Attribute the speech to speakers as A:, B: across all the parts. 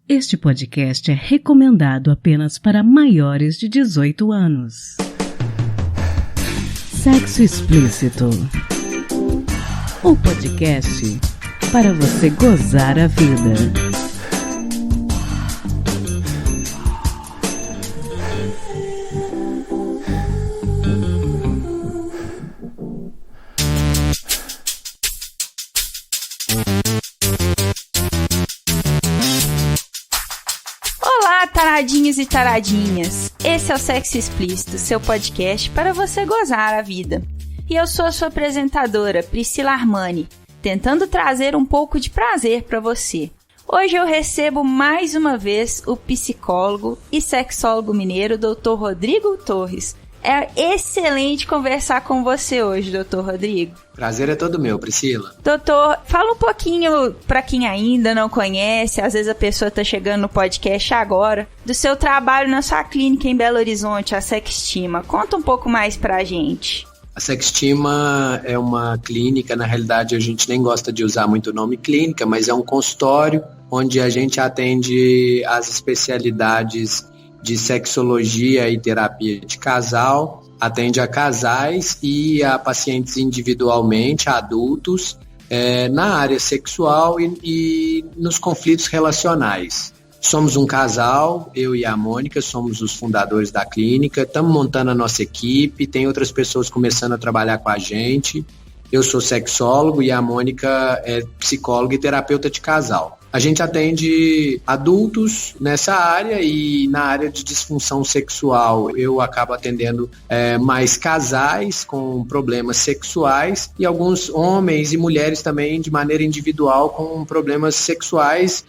A: Este podcast é recomendado apenas para maiores de 18 anos. Sexo Explícito. O podcast para você gozar a vida.
B: Taradinhos e taradinhas, esse é o Sexo Explícito, seu podcast para você gozar a vida. E eu sou a sua apresentadora, Priscila Armani, tentando trazer um pouco de prazer para você. Hoje eu recebo mais uma vez o psicólogo e sexólogo mineiro, Dr. Rodrigo Torres. É excelente conversar com você hoje, Dr. Rodrigo.
C: Prazer é todo meu, Priscila.
B: Doutor, fala um pouquinho para quem ainda não conhece, às vezes a pessoa está chegando no podcast agora, do seu trabalho na sua clínica em Belo Horizonte, a Sextima. Conta um pouco mais pra gente.
C: A Sextima é uma clínica, na realidade a gente nem gosta de usar muito o nome clínica, mas é um consultório onde a gente atende as especialidades de sexologia e terapia de casal, atende a casais e a pacientes individualmente, a adultos, na área sexual e nos conflitos relacionais. Somos um casal, eu e a Mônica, somos os fundadores da clínica, estamos montando a nossa equipe, tem outras pessoas começando a trabalhar com a gente. Eu sou sexólogo e a Mônica é psicóloga e terapeuta de casal. A gente atende adultos nessa área e na área de disfunção sexual eu acabo atendendo mais casais com problemas sexuais e alguns homens e mulheres também de maneira individual com problemas sexuais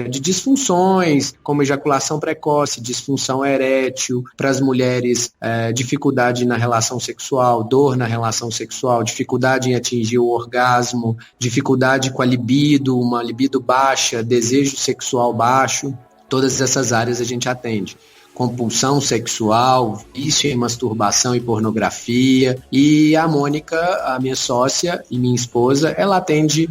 C: de disfunções, como ejaculação precoce, disfunção erétil, para as mulheres dificuldade na relação sexual, dor na relação sexual, dificuldade em atingir o orgasmo, dificuldade com a libido, uma libido baixa, desejo sexual baixo, todas essas áreas a gente atende. Compulsão sexual, vício em masturbação e pornografia. E a Mônica, a minha sócia e minha esposa, ela atende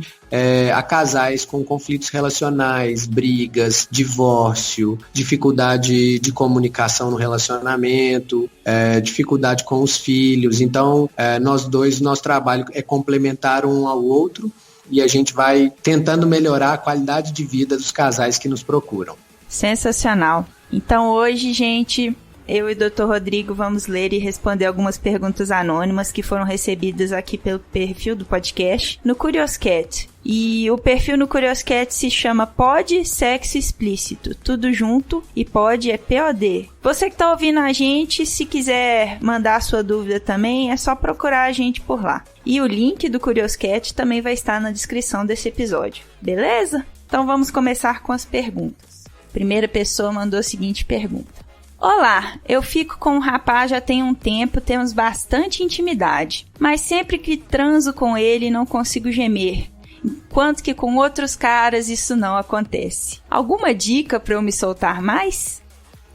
C: a casais com conflitos relacionais, brigas, divórcio, dificuldade de comunicação no relacionamento, dificuldade com os filhos. Então, nosso trabalho é complementar um ao outro e a gente vai tentando melhorar a qualidade de vida dos casais que nos procuram.
B: Sensacional. Então hoje, gente, eu e o Dr. Rodrigo vamos ler e responder algumas perguntas anônimas que foram recebidas aqui pelo perfil do podcast no Curioscat. E o perfil no Curioscat se chama Pod Sexo Explícito, tudo junto, e Pod é POD. Você que tá ouvindo a gente, se quiser mandar sua dúvida também, é só procurar a gente por lá. E o link do Curioscat também vai estar na descrição desse episódio, beleza? Então vamos começar com as perguntas. Primeira pessoa mandou a seguinte pergunta. Olá, eu fico com um rapaz já tem um tempo, temos bastante intimidade, mas sempre que transo com ele não consigo gemer, enquanto que com outros caras isso não acontece. Alguma dica para eu me soltar mais?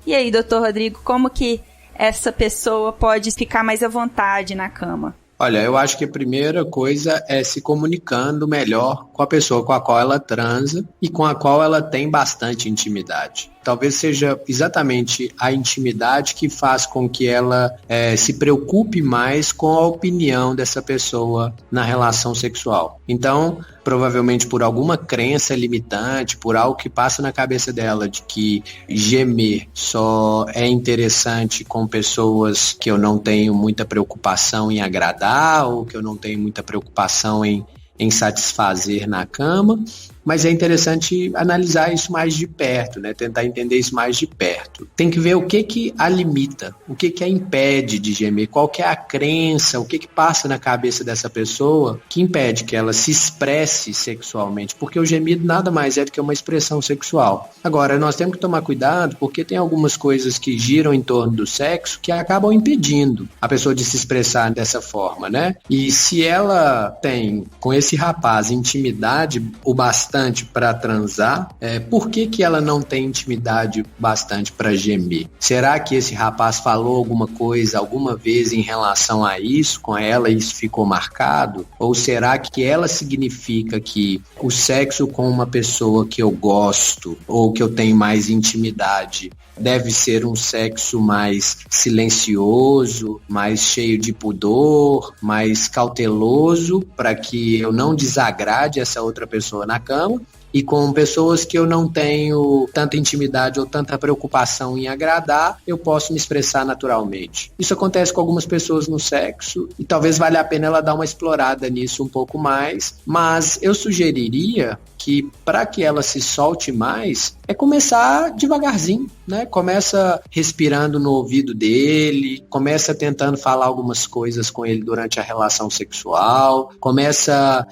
B: E aí, Dr. Rodrigo, como que essa pessoa pode ficar mais à vontade na cama?
C: Olha, eu acho que a primeira coisa é se comunicando melhor com a pessoa com a qual ela transa e com a qual ela tem bastante intimidade. Talvez seja exatamente a intimidade que faz com que ela se preocupe mais com a opinião dessa pessoa na relação sexual. Então, provavelmente por alguma crença limitante, por algo que passa na cabeça dela de que gemer só é interessante com pessoas que eu não tenho muita preocupação em agradar ou que eu não tenho muita preocupação em satisfazer na cama, mas é interessante analisar isso mais de perto, né? Tentar entender isso mais de perto. Tem que ver o que a limita, o que a impede de gemer, qual que é a crença, o que passa na cabeça dessa pessoa que impede que ela se expresse sexualmente, porque o gemido nada mais é do que uma expressão sexual. Agora, nós temos que tomar cuidado porque tem algumas coisas que giram em torno do sexo que acabam impedindo a pessoa de se expressar dessa forma, né? E se ela tem com esse rapaz intimidade o bastante bastante para transar, por que ela não tem intimidade bastante para gemer? Será que esse rapaz falou alguma coisa alguma vez em relação a isso com ela e isso ficou marcado? Ou será que ela significa que o sexo com uma pessoa que eu gosto ou que eu tenho mais intimidade deve ser um sexo mais silencioso, mais cheio de pudor, mais cauteloso, para que eu não desagrade essa outra pessoa na cama? E com pessoas que eu não tenho tanta intimidade ou tanta preocupação em agradar, eu posso me expressar naturalmente. Isso acontece com algumas pessoas no sexo e talvez valha a pena ela dar uma explorada nisso um pouco mais, mas eu sugeriria que para que ela se solte mais, é começar devagarzinho, né? Começa respirando no ouvido dele, começa tentando falar algumas coisas com ele durante a relação sexual, começa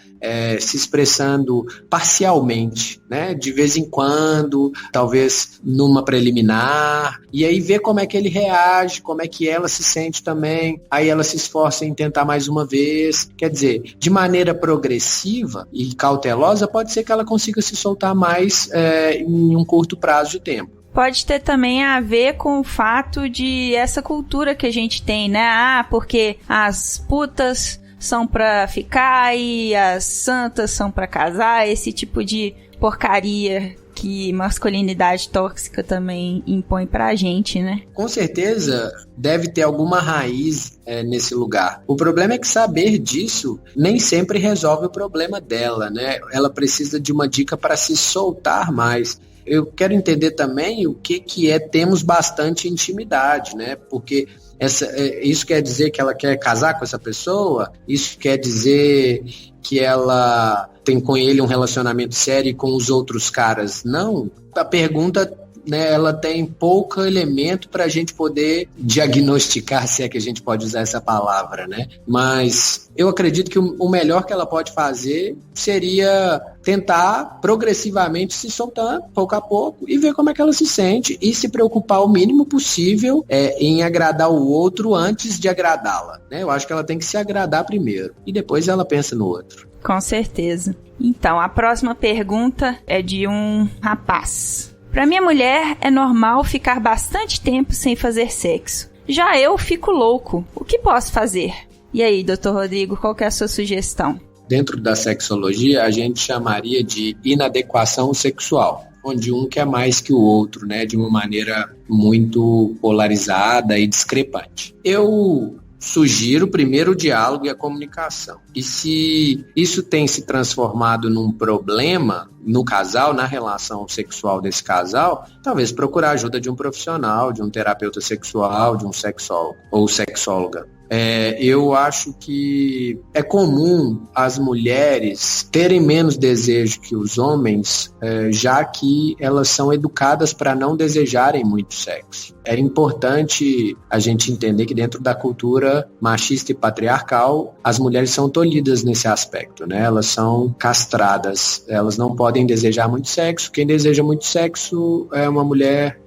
C: se expressando parcialmente, né? De vez em quando, talvez numa preliminar, e aí ver como é que ele reage, como é que ela se sente também, aí ela se esforça em tentar mais uma vez. Quer dizer, de maneira progressiva e cautelosa, pode ser que ela consiga se soltar mais em um curto prazo de tempo.
B: Pode ter também a ver com o fato de essa cultura que a gente tem, né? Porque as putas são pra ficar e as santas são pra casar, esse tipo de porcaria que masculinidade tóxica também impõe pra gente, né?
C: Com certeza deve ter alguma raiz nesse lugar. O problema é que saber disso nem sempre resolve o problema dela, né? Ela precisa de uma dica para se soltar mais. Eu quero entender também o que é termos bastante intimidade, né? Porque isso quer dizer que ela quer casar com essa pessoa? Isso quer dizer que ela tem com ele um relacionamento sério e com os outros caras? Não. A pergunta, né, ela tem pouco elemento para a gente poder diagnosticar, se é que a gente pode usar essa palavra, né? Mas eu acredito que o melhor que ela pode fazer seria tentar progressivamente se soltar pouco a pouco e ver como é que ela se sente e se preocupar o mínimo possível em agradar o outro antes de agradá-la, né? Eu acho que ela tem que se agradar primeiro e depois ela pensa no outro.
B: Com certeza. Então, a próxima pergunta é de um rapaz. Para minha mulher, é normal ficar bastante tempo sem fazer sexo. Já eu fico louco. O que posso fazer? E aí, Dr. Rodrigo, qual que é a sua sugestão?
C: Dentro da sexologia, a gente chamaria de inadequação sexual, onde um quer mais que o outro, né, de uma maneira muito polarizada e discrepante. Eu sugiro primeiro o diálogo e a comunicação. E se isso tem se transformado num problema no casal, na relação sexual desse casal, talvez procurar a ajuda de um profissional, de um terapeuta sexual, de um sexólogo ou sexóloga. Eu acho que é comum as mulheres terem menos desejo que os homens, já que elas são educadas para não desejarem muito sexo. É importante a gente entender que dentro da cultura machista e patriarcal, as mulheres são tolhidas nesse aspecto, né? Elas são castradas, elas não podem desejar muito sexo. Quem deseja muito sexo é uma mulher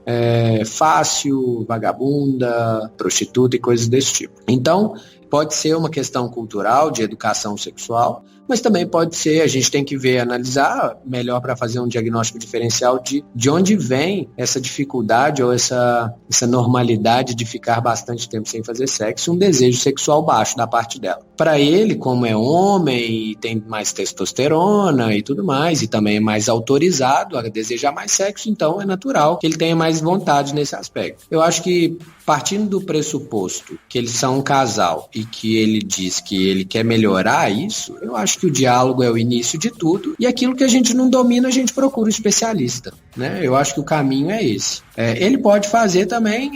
C: fácil, vagabunda, prostituta e coisas desse tipo. Então, pode ser uma questão cultural de educação sexual, mas também pode ser, a gente tem que ver, analisar melhor para fazer um diagnóstico diferencial de onde vem essa dificuldade ou essa normalidade de ficar bastante tempo sem fazer sexo, um desejo sexual baixo da parte dela. Para ele, como é homem e tem mais testosterona e tudo mais, e também é mais autorizado a desejar mais sexo, então é natural que ele tenha mais vontade nesse aspecto. Eu acho que, partindo do pressuposto que eles são um casal e que ele diz que ele quer melhorar isso, eu acho que o diálogo é o início de tudo, e aquilo que a gente não domina, a gente procura um especialista, né? Eu acho que o caminho é esse. Ele pode fazer também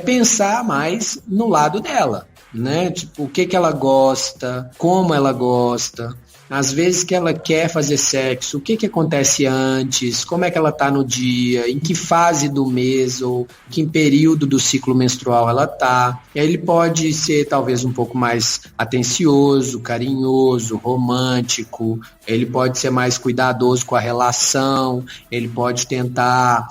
C: pensar mais no lado dela, né? Tipo, o que ela gosta, como ela gosta. Às vezes que ela quer fazer sexo, o que acontece antes, como é que ela está no dia, em que fase do mês ou que período do ciclo menstrual ela está. E aí ele pode ser talvez um pouco mais atencioso, carinhoso, romântico, ele pode ser mais cuidadoso com a relação, ele pode tentar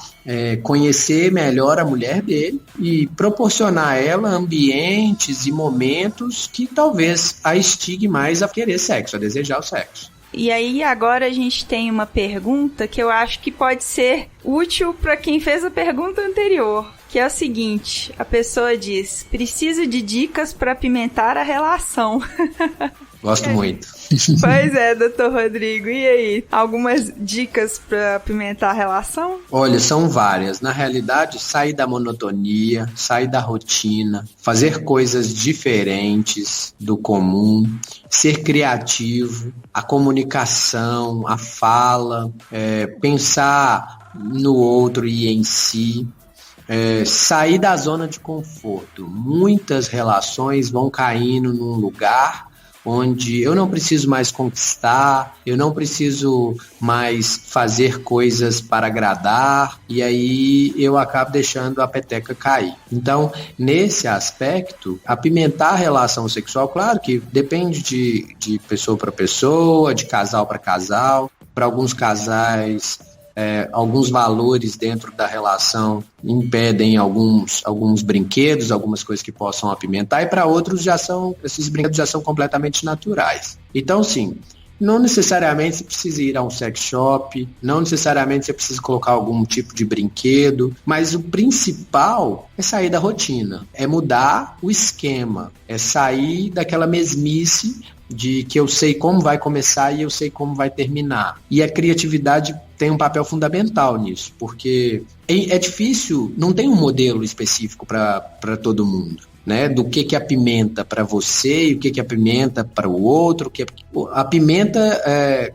C: conhecer melhor a mulher dele e proporcionar a ela ambientes e momentos que talvez a instigue mais a querer sexo, a desejar o sexo.
B: E aí agora a gente tem uma pergunta que eu acho que pode ser útil para quem fez a pergunta anterior, que é o seguinte: a pessoa diz: preciso de dicas para apimentar a relação.
C: Gosto muito.
B: Pois é, doutor Rodrigo. E aí, algumas dicas para apimentar a relação?
C: Olha, são várias. Na realidade, sair da monotonia, sair da rotina, fazer coisas diferentes do comum, ser criativo, a comunicação, a fala, pensar no outro e em si. Sair da zona de conforto. Muitas relações vão caindo num lugar onde eu não preciso mais conquistar, eu não preciso mais fazer coisas para agradar, e aí eu acabo deixando a peteca cair. Então, nesse aspecto, apimentar a relação sexual, claro que depende de pessoa para pessoa, de casal para casal. Para alguns casais, alguns valores dentro da relação impedem alguns brinquedos, algumas coisas que possam apimentar, e para outros esses brinquedos já são completamente naturais. Então, sim, não necessariamente você precisa ir a um sex shop, não necessariamente você precisa colocar algum tipo de brinquedo, mas o principal é sair da rotina, é mudar o esquema, é sair daquela mesmice de que eu sei como vai começar e eu sei como vai terminar. E a criatividade tem um papel fundamental nisso, porque é difícil, não tem um modelo específico para todo mundo, né? Do que apimenta para você e o que apimenta para o outro. A pimenta,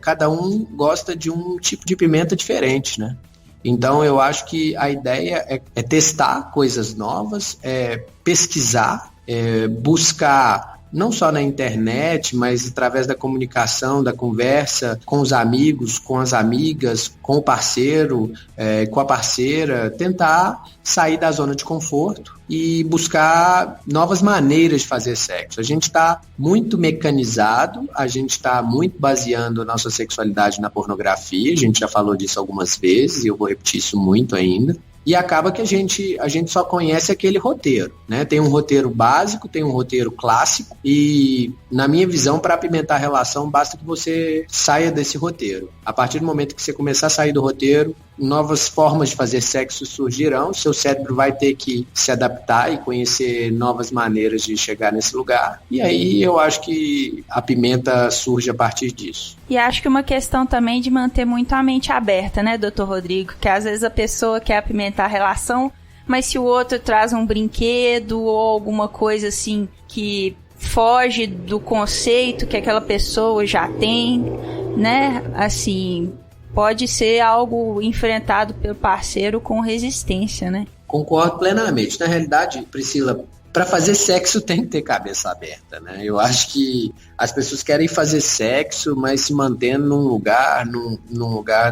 C: cada um gosta de um tipo de pimenta diferente, né? Então eu acho que a ideia é testar coisas novas, pesquisar, buscar não só na internet, mas através da comunicação, da conversa com os amigos, com as amigas, com o parceiro, com a parceira, tentar sair da zona de conforto e buscar novas maneiras de fazer sexo. A gente está muito mecanizado, a gente está muito baseando a nossa sexualidade na pornografia, a gente já falou disso algumas vezes e eu vou repetir isso muito ainda. E acaba que a gente só conhece aquele roteiro, né? Tem um roteiro básico, tem um roteiro clássico e, na minha visão, para apimentar a relação, basta que você saia desse roteiro. A partir do momento que você começar a sair do roteiro, novas formas de fazer sexo surgirão, seu cérebro vai ter que se adaptar e conhecer novas maneiras de chegar nesse lugar. E aí eu acho que a pimenta surge a partir disso.
B: E acho que uma questão também de manter muito a mente aberta, né, doutor Rodrigo? Que às vezes a pessoa quer apimentar a relação, mas se o outro traz um brinquedo ou alguma coisa assim que foge do conceito que aquela pessoa já tem, né, assim, pode ser algo enfrentado pelo parceiro com resistência, né?
C: Concordo plenamente. Na realidade, Priscila, para fazer sexo tem que ter cabeça aberta, né? Eu acho que as pessoas querem fazer sexo, mas se mantendo num lugar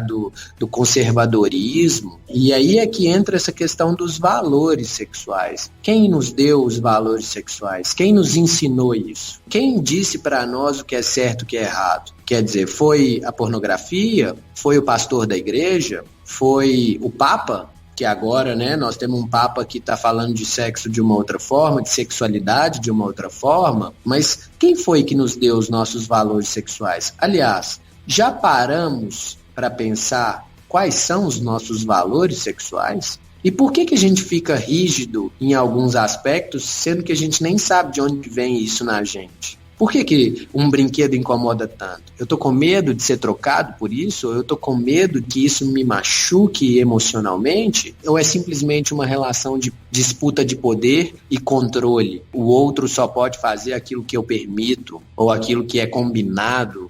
C: do conservadorismo. E aí é que entra essa questão dos valores sexuais. Quem nos deu os valores sexuais? Quem nos ensinou isso? Quem disse para nós o que é certo e o que é errado? Quer dizer, foi a pornografia? Foi o pastor da igreja? Foi o Papa? Que agora, né, nós temos um Papa que está falando de sexo de uma outra forma, de sexualidade de uma outra forma, mas quem foi que nos deu os nossos valores sexuais? Aliás, já paramos para pensar quais são os nossos valores sexuais? E por que a gente fica rígido em alguns aspectos, sendo que a gente nem sabe de onde vem isso na gente? Por que um brinquedo incomoda tanto? Eu tô com medo de ser trocado por isso? Ou eu tô com medo que isso me machuque emocionalmente? Ou é simplesmente uma relação de disputa de poder e controle? O outro só pode fazer aquilo que eu permito ou aquilo que é combinado?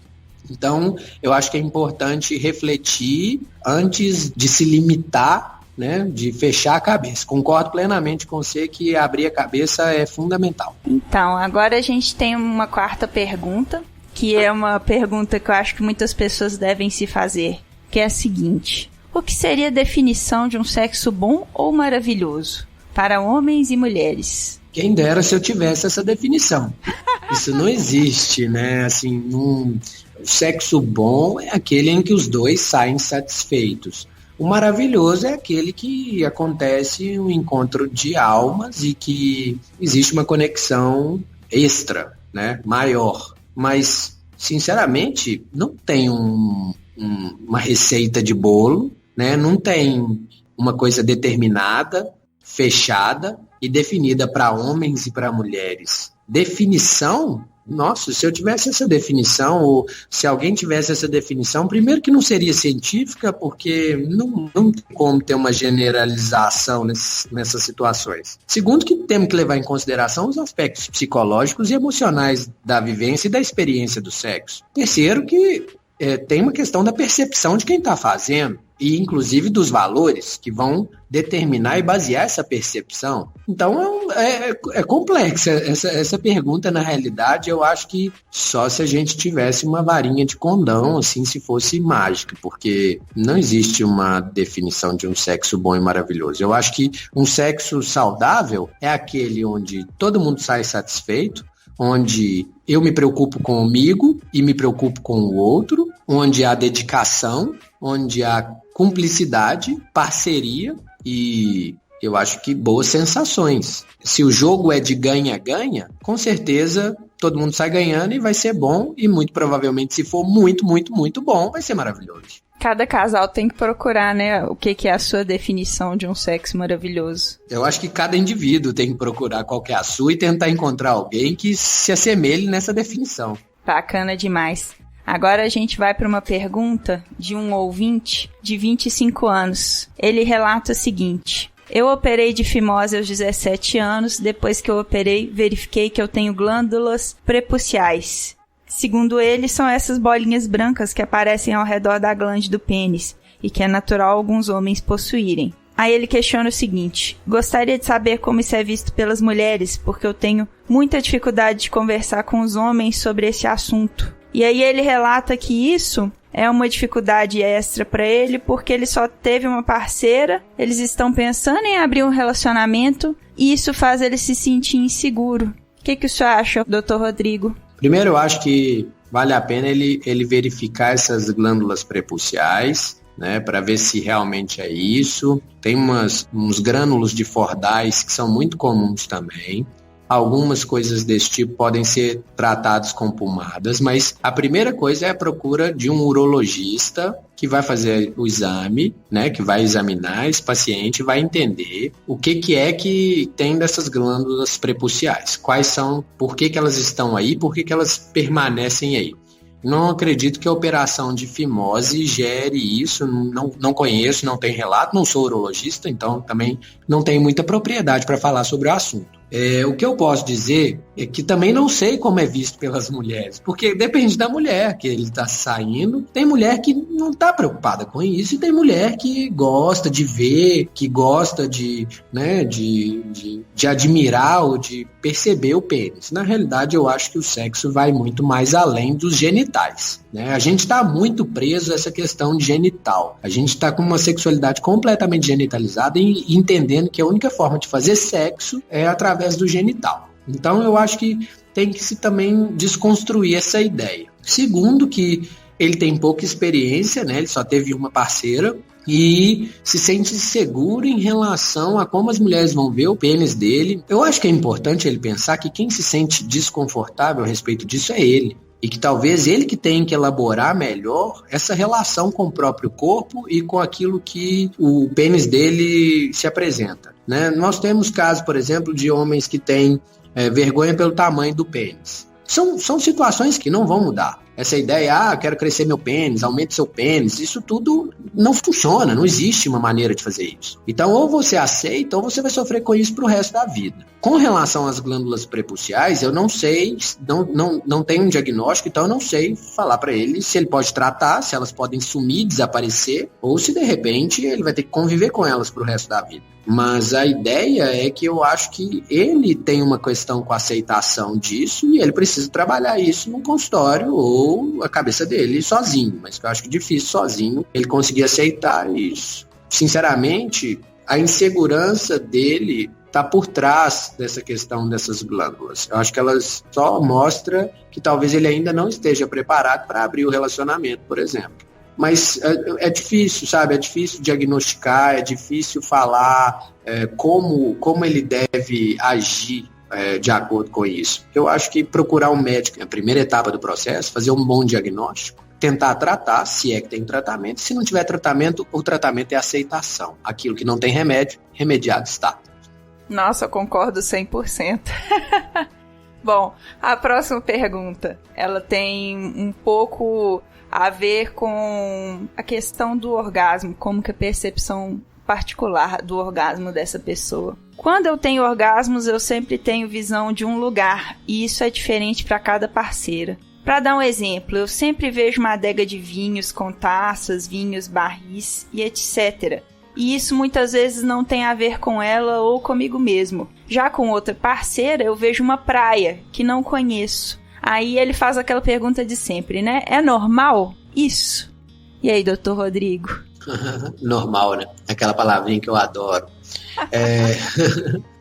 C: Então, eu acho que é importante refletir antes de se limitar, né, de fechar a cabeça. Concordo plenamente com você que abrir a cabeça é fundamental.
B: Então, agora a gente tem uma quarta pergunta, que é uma pergunta que eu acho que muitas pessoas devem se fazer, que é a seguinte: o que seria a definição de um sexo bom ou maravilhoso para homens e mulheres?
C: Quem dera se eu tivesse essa definição. Isso não existe, né? Assim, o sexo bom é aquele em que os dois saem satisfeitos. O maravilhoso é aquele que acontece um encontro de almas e que existe uma conexão extra, né, maior. Mas sinceramente, não tem uma receita de bolo, né? Não tem uma coisa determinada, fechada e definida para homens e para mulheres. Definição? Nossa, se eu tivesse essa definição, ou se alguém tivesse essa definição, primeiro que não seria científica, porque não tem como ter uma generalização nessas situações. Segundo, que temos que levar em consideração os aspectos psicológicos e emocionais da vivência e da experiência do sexo. Terceiro, que tem uma questão da percepção de quem está fazendo, e inclusive dos valores que vão determinar e basear essa percepção. Então é complexa essa pergunta. Na realidade, eu acho que só se a gente tivesse uma varinha de condão, assim, se fosse mágica, porque não existe uma definição de um sexo bom e maravilhoso. Eu acho que um sexo saudável é aquele onde todo mundo sai satisfeito, onde eu me preocupo comigo e me preocupo com o outro, onde há dedicação, onde há cumplicidade, parceria e eu acho que boas sensações. Se o jogo é de ganha-ganha, com certeza todo mundo sai ganhando e vai ser bom, e muito provavelmente, se for muito, muito, muito bom, vai ser maravilhoso.
B: Cada casal tem que procurar, né, o que é a sua definição de um sexo maravilhoso.
C: Eu acho que cada indivíduo tem que procurar qual que é a sua e tentar encontrar alguém que se assemelhe nessa definição.
B: Bacana demais. Agora a gente vai para uma pergunta de um ouvinte de 25 anos. Ele relata o seguinte: eu operei de fimose aos 17 anos. Depois que eu operei, verifiquei que eu tenho glândulas prepuciais. Segundo ele, são essas bolinhas brancas que aparecem ao redor da glande do pênis e que é natural alguns homens possuírem. Aí ele questiona o seguinte: gostaria de saber como isso é visto pelas mulheres, porque eu tenho muita dificuldade de conversar com os homens sobre esse assunto. E aí ele relata que isso é uma dificuldade extra para ele, porque ele só teve uma parceira, eles estão pensando em abrir um relacionamento e isso faz ele se sentir inseguro. O que o senhor acha, Dr. Rodrigo?
C: Primeiro, eu acho que vale a pena ele verificar essas glândulas prepuciais, né, para ver se realmente é isso. Tem uns grânulos de Fordyce que são muito comuns também. Algumas coisas desse tipo podem ser tratadas com pomadas, mas a primeira coisa é a procura de um urologista que vai fazer o exame, né, que vai examinar esse paciente, vai entender o que é que tem dessas glândulas prepuciais, quais são, por que elas estão aí, por que elas permanecem aí. Não acredito que a operação de fimose gere isso, não conheço, não tenho relato, não sou urologista, então também não tenho muita propriedade para falar sobre o assunto. O que eu posso dizer é que também não sei como é visto pelas mulheres, porque depende da mulher que ele está saindo. Tem mulher que não está preocupada com isso e tem mulher que gosta de ver, que gosta de admirar ou de perceber o pênis. Na realidade, eu acho que o sexo vai muito mais além dos genitais, né? A gente está muito preso a essa questão de genital. A gente está com uma sexualidade completamente genitalizada e entendendo que a única forma de fazer sexo é através do genital. Então eu acho que tem que se também desconstruir essa ideia. Segundo, que ele tem pouca experiência, né? Ele só teve uma parceira e se sente seguro em relação a como as mulheres vão ver o pênis dele. Eu acho que é importante ele pensar que quem se sente desconfortável a respeito disso é ele. E que talvez ele que tenha que elaborar melhor essa relação com o próprio corpo e com aquilo que o pênis dele se apresenta, né? Nós temos casos, por exemplo, de homens que têm vergonha pelo tamanho do pênis. São situações que não vão mudar. Essa ideia, quero crescer meu pênis, aumente seu pênis, isso tudo não funciona, não existe uma maneira de fazer isso. Então, ou você aceita, ou você vai sofrer com isso pro resto da vida. Com relação às glândulas prepuciais, eu não sei, não tenho um diagnóstico, então eu não sei falar para ele se ele pode tratar, se elas podem sumir, desaparecer, ou se de repente ele vai ter que conviver com elas pro resto da vida. Mas a ideia é que eu acho que ele tem uma questão com a aceitação disso e ele precisa trabalhar isso no consultório ou a cabeça dele sozinho, mas eu acho que é difícil sozinho ele conseguir aceitar isso. Sinceramente, a insegurança dele está por trás dessa questão dessas glândulas. Eu acho que elas só mostram que talvez ele ainda não esteja preparado para abrir o relacionamento, por exemplo. Mas é difícil, sabe? É difícil diagnosticar, é difícil falar como ele deve agir de acordo com isso? Eu acho que procurar um médico na primeira etapa do processo, fazer um bom diagnóstico, tentar tratar, se é que tem tratamento. Se não tiver tratamento, o tratamento é aceitação. Aquilo que não tem remédio, remediado está.
B: Nossa, eu concordo 100%. Bom, a próxima pergunta, ela tem um pouco a ver com a questão do orgasmo, como que a percepção particular do orgasmo dessa pessoa. Quando eu tenho orgasmos, eu sempre tenho visão de um lugar, e isso é diferente para cada parceira. Para dar um exemplo, eu sempre vejo uma adega de vinhos com taças, vinhos, barris e etc. E isso muitas vezes não tem a ver com ela ou comigo mesmo. Já com outra parceira, eu vejo uma praia que não conheço. Aí ele faz aquela pergunta de sempre, né? É normal isso? E aí, doutor Rodrigo?
C: Normal, né? Aquela palavrinha que eu adoro.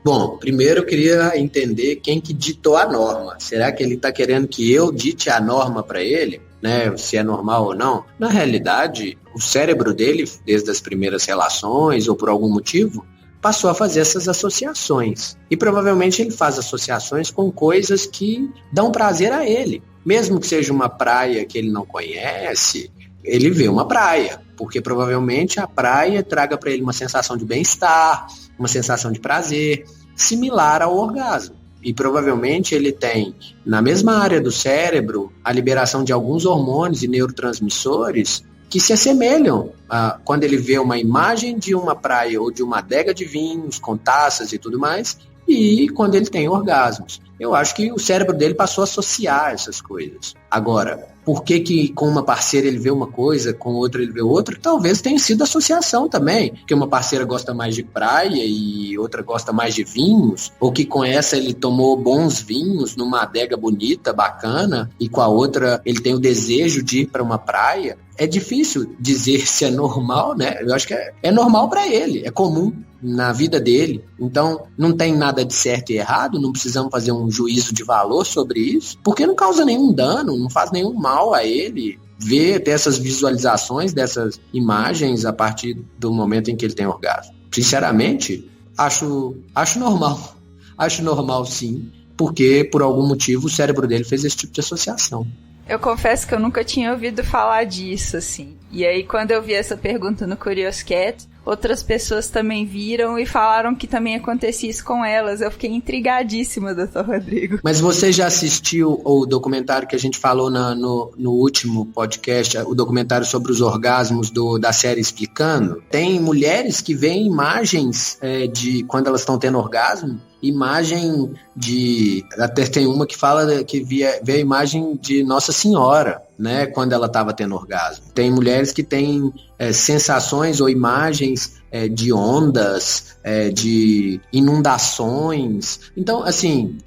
C: Bom, primeiro eu queria entender quem que ditou a norma. Será que ele está querendo que eu dite a norma para ele? Né, se é normal ou não? Na realidade, o cérebro dele, desde as primeiras relações ou por algum motivo, passou a fazer essas associações. E provavelmente ele faz associações com coisas que dão prazer a ele. Mesmo que seja uma praia que ele não conhece, ele vê uma praia, porque provavelmente a praia traga para ele uma sensação de bem-estar, uma sensação de prazer, similar ao orgasmo. E provavelmente ele tem, na mesma área do cérebro, a liberação de alguns hormônios e neurotransmissores que se assemelham a quando ele vê uma imagem de uma praia ou de uma adega de vinhos com taças e tudo mais, e quando ele tem orgasmos. Eu acho que o cérebro dele passou a associar essas coisas. Agora, por que com uma parceira ele vê uma coisa, com outra ele vê outra? Talvez tenha sido associação também, que uma parceira gosta mais de praia e outra gosta mais de vinhos, ou que com essa ele tomou bons vinhos numa adega bonita, bacana, e com a outra ele tem o desejo de ir para uma praia. É difícil dizer se é normal, né? Eu acho que é normal para ele, é comum na vida dele. Então, não tem nada de certo e errado, não precisamos fazer um juízo de valor sobre isso, porque não causa nenhum dano, não faz nenhum mal a ele ver, ter essas visualizações dessas imagens a partir do momento em que ele tem orgasmo. Sinceramente, acho normal. Acho normal, sim, porque por algum motivo o cérebro dele fez esse tipo de associação.
B: Eu confesso que eu nunca tinha ouvido falar disso, assim. E aí, quando eu vi essa pergunta no Curious Cat, outras pessoas também viram e falaram que também acontecia isso com elas. Eu fiquei intrigadíssima, doutor Rodrigo.
C: Mas você já assistiu o documentário que a gente falou no último podcast, o documentário sobre os orgasmos da série Explicando? Tem mulheres que veem imagens de quando elas estão tendo orgasmo, imagem de... Até tem uma que fala que vê a imagem de Nossa Senhora, né, quando ela estava tendo orgasmo. Tem mulheres que têm sensações ou imagens de ondas, de inundações. Então, assim,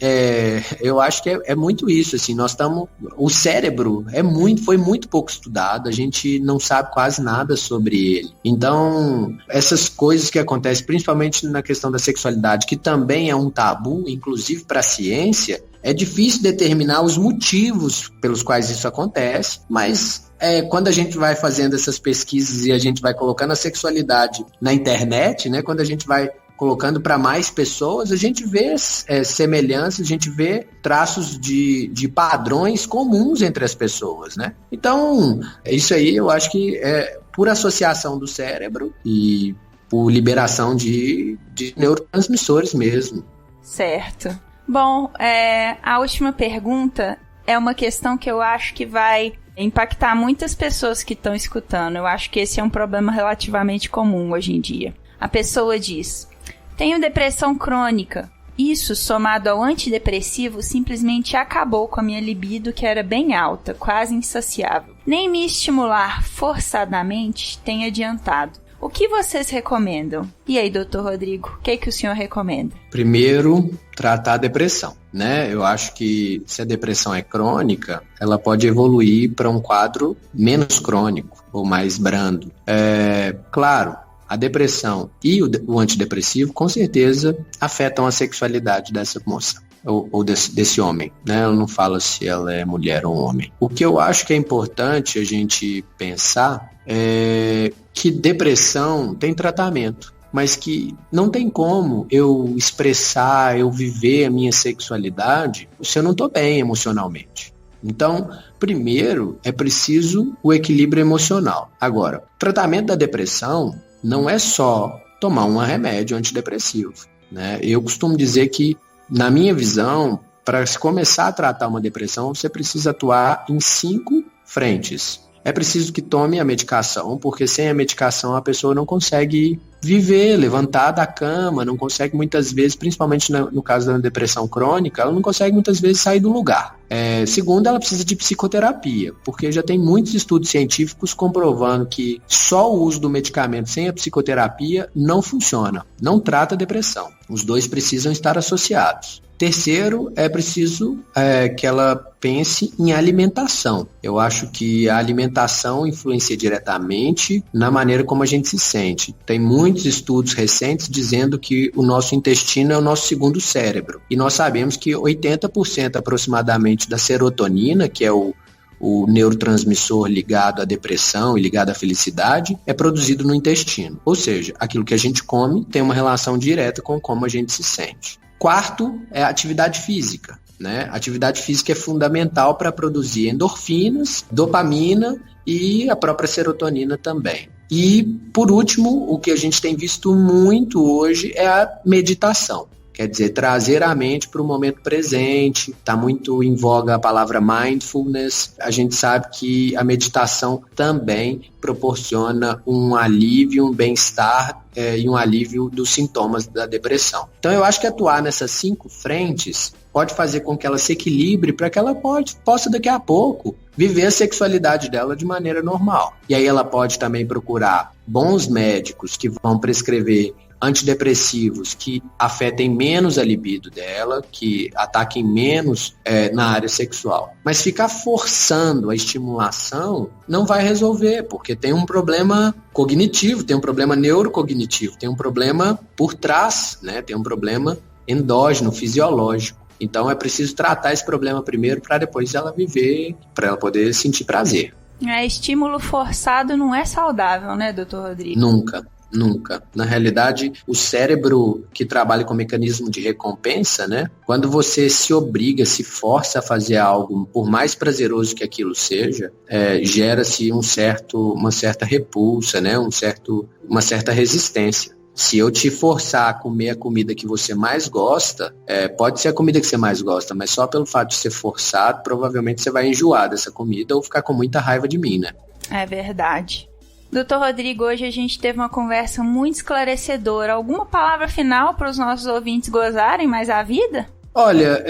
C: eu acho que é muito isso, assim, nós estamos... O cérebro foi muito pouco estudado, a gente não sabe quase nada sobre ele. Então, essas coisas que acontecem, principalmente na questão da sexualidade, que também é um tabu, inclusive para a ciência, é difícil determinar os motivos pelos quais isso acontece, mas quando a gente vai fazendo essas pesquisas e a gente vai colocando a sexualidade na internet, né, quando a gente vai colocando para mais pessoas, a gente vê semelhanças, a gente vê traços de padrões comuns entre as pessoas, né? Então, isso aí eu acho que é por associação do cérebro e por liberação de neurotransmissores mesmo.
B: Certo. Bom, a última pergunta é uma questão que eu acho que vai impactar muitas pessoas que estão escutando. Eu acho que esse é um problema relativamente comum hoje em dia. A pessoa diz: tenho depressão crônica. Isso, somado ao antidepressivo, simplesmente acabou com a minha libido, que era bem alta, quase insaciável. Nem me estimular forçadamente tem adiantado. O que vocês recomendam? E aí, doutor Rodrigo, o que o senhor recomenda?
C: Primeiro, tratar a depressão, né? Eu acho que se a depressão é crônica, ela pode evoluir para um quadro menos crônico ou mais brando. Claro, a depressão e o antidepressivo, com certeza, afetam a sexualidade dessa moça. Ou desse homem, né? Eu não falo se ela é mulher ou homem. O que eu acho que é importante a gente pensar é que depressão tem tratamento, mas que não tem como eu expressar, eu viver a minha sexualidade se eu não estou bem emocionalmente. Então, primeiro é preciso o equilíbrio emocional. Agora, o tratamento da depressão não é só tomar um remédio antidepressivo, né? Eu costumo dizer que, na minha visão, para se começar a tratar uma depressão, você precisa atuar em 5 frentes. É preciso que tome a medicação, porque sem a medicação a pessoa não consegue viver, levantar da cama, não consegue muitas vezes, principalmente no caso da depressão crônica, ela não consegue muitas vezes sair do lugar. Segundo, ela precisa de psicoterapia, porque já tem muitos estudos científicos comprovando que só o uso do medicamento sem a psicoterapia não funciona, não trata a depressão. Os dois precisam estar associados. Terceiro, é preciso que ela pense em alimentação. Eu acho que a alimentação influencia diretamente na maneira como a gente se sente. Tem muitos estudos recentes dizendo que o nosso intestino é o nosso segundo cérebro. E nós sabemos que 80% aproximadamente da serotonina, que é o neurotransmissor ligado à depressão e ligado à felicidade, é produzido no intestino. Ou seja, aquilo que a gente come tem uma relação direta com como a gente se sente. Quarto é a atividade física, né? A atividade física é fundamental para produzir endorfinas, dopamina e a própria serotonina também. E, por último, o que a gente tem visto muito hoje é a meditação. Quer dizer, trazer a mente para o momento presente. Está muito em voga a palavra mindfulness. A gente sabe que a meditação também proporciona um alívio, um bem-estar e um alívio dos sintomas da depressão. Então, eu acho que atuar nessas 5 frentes pode fazer com que ela se equilibre para que ela possa, daqui a pouco, viver a sexualidade dela de maneira normal. E aí ela pode também procurar bons médicos que vão prescrever antidepressivos que afetem menos a libido dela, que ataquem menos na área sexual. Mas ficar forçando a estimulação não vai resolver, porque tem um problema cognitivo, tem um problema neurocognitivo, tem um problema por trás, né? Tem um problema endógeno, fisiológico. Então é preciso tratar esse problema primeiro para depois ela viver, para ela poder sentir prazer.
B: Estímulo forçado não é saudável, né, doutor Rodrigo?
C: Nunca. Na realidade, o cérebro que trabalha com mecanismo de recompensa, né? Quando você se obriga, se força a fazer algo, por mais prazeroso que aquilo seja, gera-se uma certa repulsa, né? Uma certa resistência. Se eu te forçar a comer a comida que você mais gosta, pode ser a comida que você mais gosta, mas só pelo fato de ser forçado, provavelmente você vai enjoar dessa comida ou ficar com muita raiva de mim, né?
B: É verdade. Doutor Rodrigo, hoje a gente teve uma conversa muito esclarecedora. Alguma palavra final para os nossos ouvintes gozarem mais a vida?
C: Olha,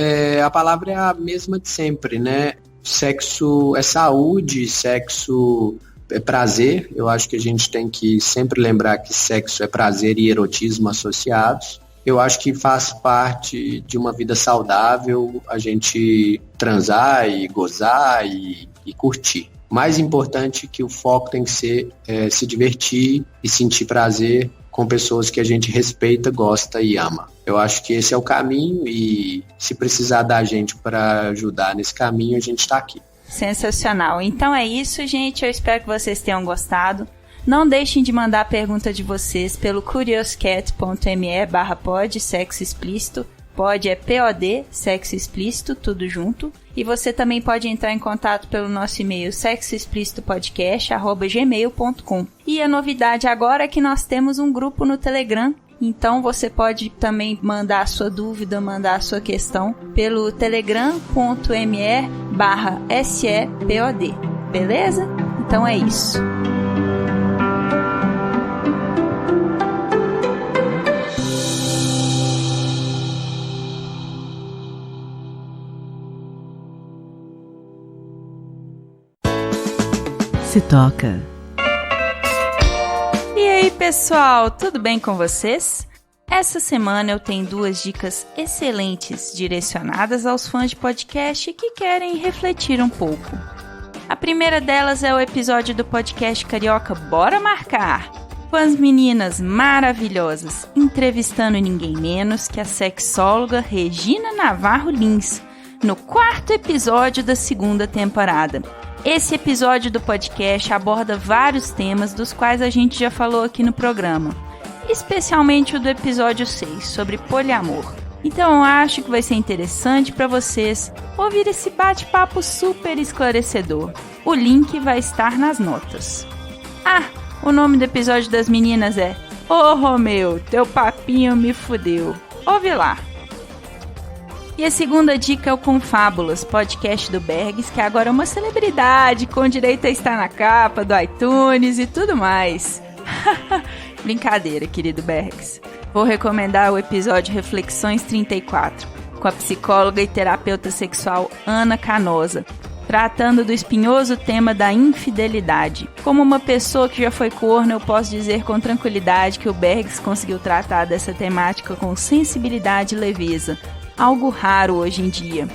C: a palavra é a mesma de sempre, né? Sexo é saúde, sexo é prazer. Eu acho que a gente tem que sempre lembrar que sexo é prazer e erotismo associados. Eu acho que faz parte de uma vida saudável a gente transar e gozar e curtir. Mais importante que o foco tem que ser se divertir e sentir prazer com pessoas que a gente respeita, gosta e ama. Eu acho que esse é o caminho e se precisar da gente para ajudar nesse caminho, a gente está aqui.
B: Sensacional. Então é isso, gente. Eu espero que vocês tenham gostado. Não deixem de mandar a pergunta de vocês pelo curioscat.me/pod, sexo explícito. Pod é POD, sexo explícito, tudo junto. E você também pode entrar em contato pelo nosso e-mail sexoexplicitopodcast@gmail.com. E a novidade agora é que nós temos um grupo no Telegram. Então você pode também mandar a sua dúvida, mandar a sua questão pelo telegram.me/SEPOD. Beleza? Então é isso.
A: Se toca.
B: E aí, pessoal, tudo bem com vocês? Essa semana eu tenho 2 dicas excelentes direcionadas aos fãs de podcast que querem refletir um pouco. A primeira delas é o episódio do podcast Carioca Bora Marcar, com as meninas maravilhosas, entrevistando ninguém menos que a sexóloga Regina Navarro Lins, no 4º episódio da 2ª temporada. Esse episódio do podcast aborda vários temas dos quais a gente já falou aqui no programa. especialmente o do episódio 6, sobre poliamor. Então eu acho que vai ser interessante para vocês ouvir esse bate-papo super esclarecedor. O link vai estar nas notas. Ah, o nome do episódio das meninas é Ô Romeu, teu papinho me fudeu. Ouve lá. E a segunda dica é o Confábulas, podcast do Bergs, que agora é uma celebridade, com direito a estar na capa do iTunes e tudo mais. Brincadeira, querido Bergs. Vou recomendar o episódio Reflexões 34, com a psicóloga e terapeuta sexual Ana Canosa, tratando do espinhoso tema da infidelidade. Como uma pessoa que já foi corno, eu posso dizer com tranquilidade que o Bergs conseguiu tratar dessa temática com sensibilidade e leveza, algo raro hoje em dia.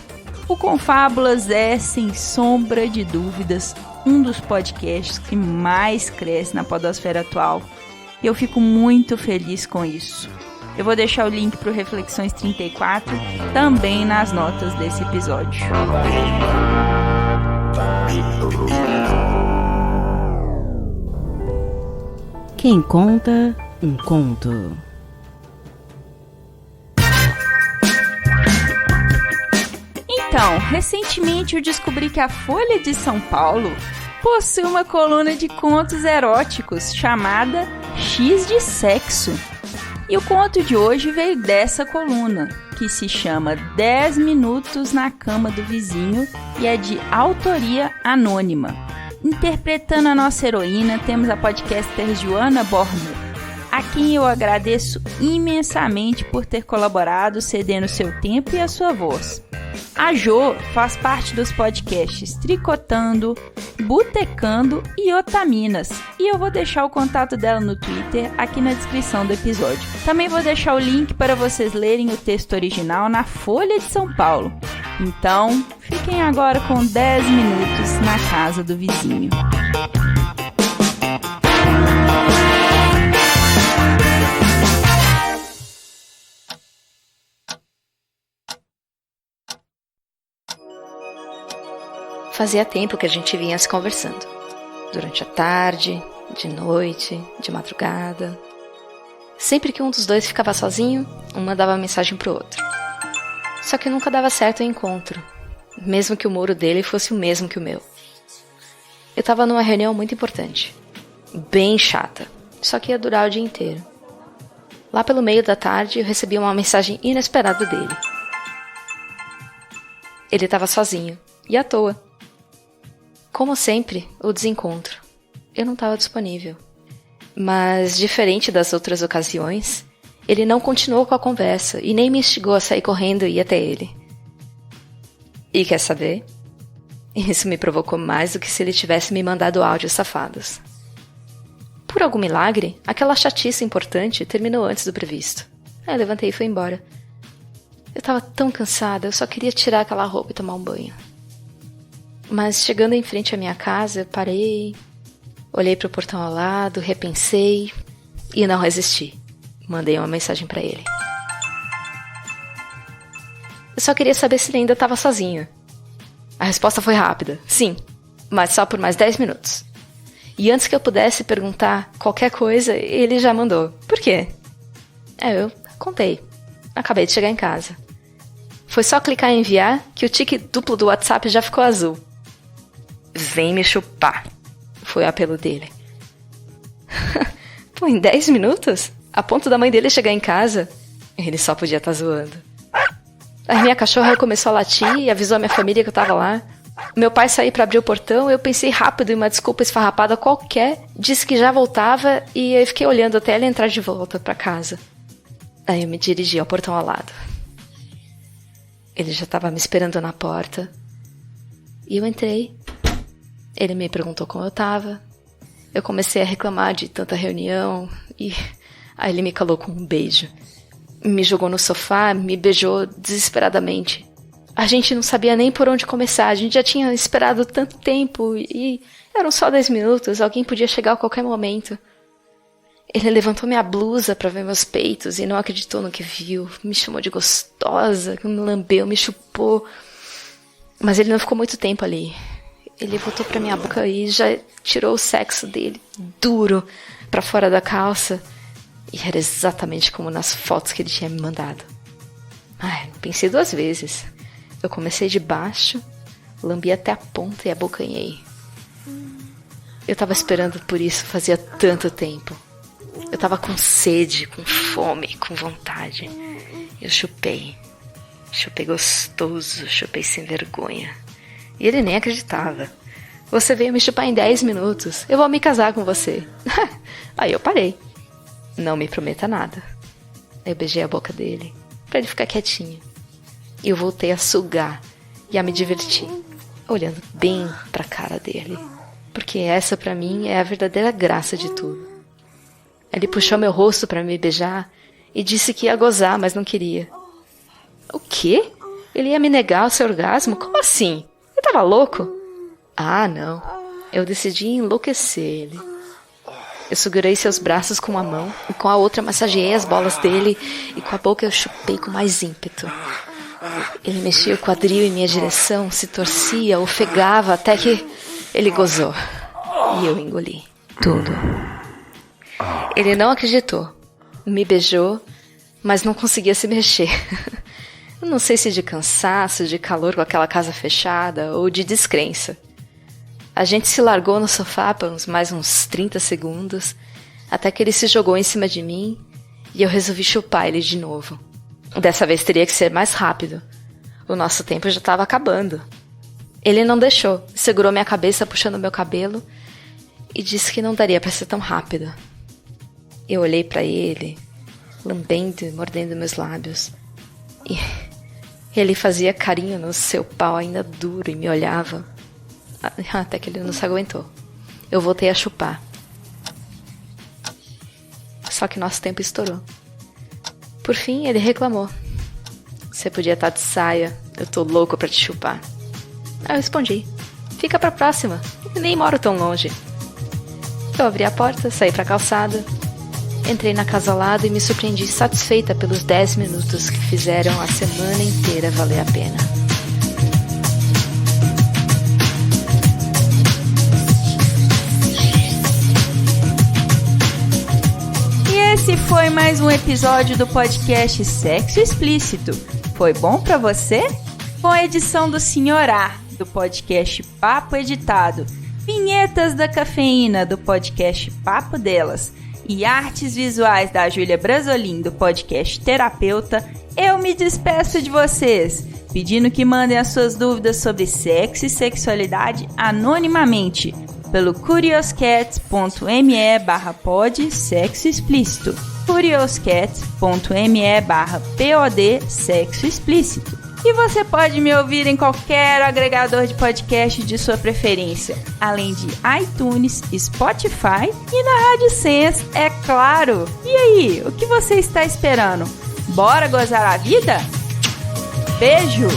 B: O Confábulas é, sem sombra de dúvidas, um dos podcasts que mais cresce na podosfera atual. E eu fico muito feliz com isso. Eu vou deixar o link para o Reflexões 34 também nas notas desse episódio.
A: Quem conta um conto.
B: Então, recentemente eu descobri que a Folha de São Paulo possui uma coluna de contos eróticos chamada X de Sexo. E o conto de hoje veio dessa coluna, que se chama 10 Minutos na Cama do Vizinho e é de autoria anônima. Interpretando a nossa heroína, temos a podcaster Joana Bormo, a quem eu agradeço imensamente por ter colaborado, cedendo seu tempo e a sua voz. A Jo faz parte dos podcasts Tricotando, Botecando e Otaminas, e eu vou deixar o contato dela no Twitter aqui na descrição do episódio. Também vou deixar o link para vocês lerem o texto original na Folha de São Paulo. Então, fiquem agora com 10 minutos na casa do vizinho.
D: Fazia tempo que a gente vinha se conversando. Durante a tarde, de noite, de madrugada. Sempre que um dos dois ficava sozinho, um mandava mensagem pro outro. Só que nunca dava certo o encontro, mesmo que o muro dele fosse o mesmo que o meu. Eu tava numa reunião muito importante, bem chata, só que ia durar o dia inteiro. Lá pelo meio da tarde, eu recebi uma mensagem inesperada dele. Ele tava sozinho, e à toa. Como sempre, o desencontro. Eu não estava disponível. Mas, diferente das outras ocasiões, ele não continuou com a conversa e nem me instigou a sair correndo e ir até ele. E quer saber? Isso me provocou mais do que se ele tivesse me mandado áudios safados. Por algum milagre, aquela chatice importante terminou antes do previsto. Aí eu levantei e fui embora. Eu estava tão cansada, eu só queria tirar aquela roupa e tomar um banho. Mas chegando em frente à minha casa, eu parei, olhei para o portão ao lado, repensei e não resisti. Mandei uma mensagem para ele. Eu só queria saber se ele ainda estava sozinho. A resposta foi rápida, sim, mas só por mais 10 minutos. E antes que eu pudesse perguntar qualquer coisa, ele já mandou. Por quê? Eu contei. Acabei de chegar em casa. Foi só clicar em enviar que o tique duplo do WhatsApp já ficou azul. Vem me chupar, foi o apelo dele. Pô, em 10 minutos? A ponto da mãe dele chegar em casa? Ele só podia estar zoando. A minha cachorra começou a latir e avisou a minha família que eu tava lá. Meu pai saiu pra abrir o portão, eu pensei rápido em uma desculpa esfarrapada qualquer, disse que já voltava e eu fiquei olhando até ele entrar de volta pra casa. Aí eu me dirigi ao portão ao lado. Ele já tava me esperando na porta. E eu entrei. Ele me perguntou como eu tava. Eu comecei a reclamar de tanta reunião e aí ele me calou com um beijo. Me jogou no sofá, me beijou desesperadamente. A gente não sabia nem por onde começar, a gente já tinha esperado tanto tempo e eram só 10 minutos, alguém podia chegar a qualquer momento. Ele levantou minha blusa pra ver meus peitos e não acreditou no que viu. Me chamou de gostosa, me lambeu, me chupou. Mas ele não ficou muito tempo ali. Ele voltou pra minha boca e já tirou o sexo dele, duro, pra fora da calça. E era exatamente como nas fotos que ele tinha me mandado. Pensei 2 vezes. Eu comecei de baixo, lambi até a ponta e abocanhei. Eu tava esperando por isso fazia tanto tempo. Eu tava com sede, com fome, com vontade. Eu chupei. Chupei gostoso, chupei sem vergonha. E ele nem acreditava. Você veio me chupar em 10 minutos. Eu vou me casar com você. Aí eu parei. Não me prometa nada. Eu beijei a boca dele, pra ele ficar quietinho. E eu voltei a sugar e a me divertir, olhando bem pra cara dele. Porque essa pra mim é a verdadeira graça de tudo. Ele puxou meu rosto pra me beijar e disse que ia gozar, mas não queria. O quê? Ele ia me negar o seu orgasmo? Como assim? Ele tava louco? Ah, não. Eu decidi enlouquecer ele. Eu segurei seus braços com uma mão e com a outra massageei as bolas dele e com a boca eu chupei com mais ímpeto. Ele mexia o quadril em minha direção, se torcia, ofegava até que ele gozou. E eu engoli tudo. Ele não acreditou. Me beijou, mas não conseguia se mexer. Eu não sei se de cansaço, de calor com aquela casa fechada ou de descrença. A gente se largou no sofá por mais uns 30 segundos, até que ele se jogou em cima de mim e eu resolvi chupar ele de novo. Dessa vez teria que ser mais rápido. O nosso tempo já estava acabando. Ele não deixou, segurou minha cabeça puxando meu cabelo e disse que não daria para ser tão rápido. Eu olhei para ele, lambendo e mordendo meus lábios. E ele fazia carinho no seu pau ainda duro e me olhava. Até que ele não se aguentou. Eu voltei a chupar. Só que nosso tempo estourou. Por fim, ele reclamou. Você podia estar de saia. Eu tô louco pra te chupar. Aí eu respondi. Fica pra próxima. Eu nem moro tão longe. Eu abri a porta, saí pra calçada. Entrei na casa ao lado e me surpreendi satisfeita pelos 10 minutos que fizeram a semana inteira valer a pena.
B: Esse foi mais um episódio do podcast Sexo Explícito. Foi bom pra você? Com a edição do Senhor A, do podcast Papo Editado, vinhetas da Cafeína, do podcast Papo Delas, e artes visuais da Júlia Brasolin, do podcast Terapeuta, eu me despeço de vocês, pedindo que mandem as suas dúvidas sobre sexo e sexualidade anonimamente, pelo curioscat.me/pod sexo explícito, curioscat.me/pod sexo explícito. E você pode me ouvir em qualquer agregador de podcast de sua preferência, além de iTunes, Spotify e na Rádio Sense, é claro. E aí, o que você está esperando? Bora gozar a vida? Beijo!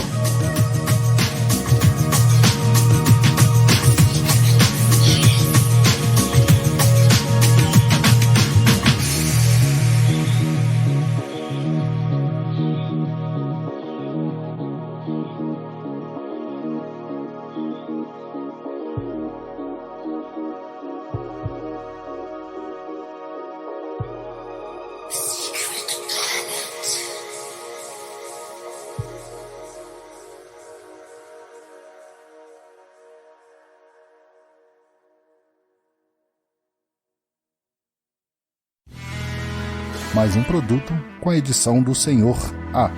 E: Mais um produto com a edição do Senhor A.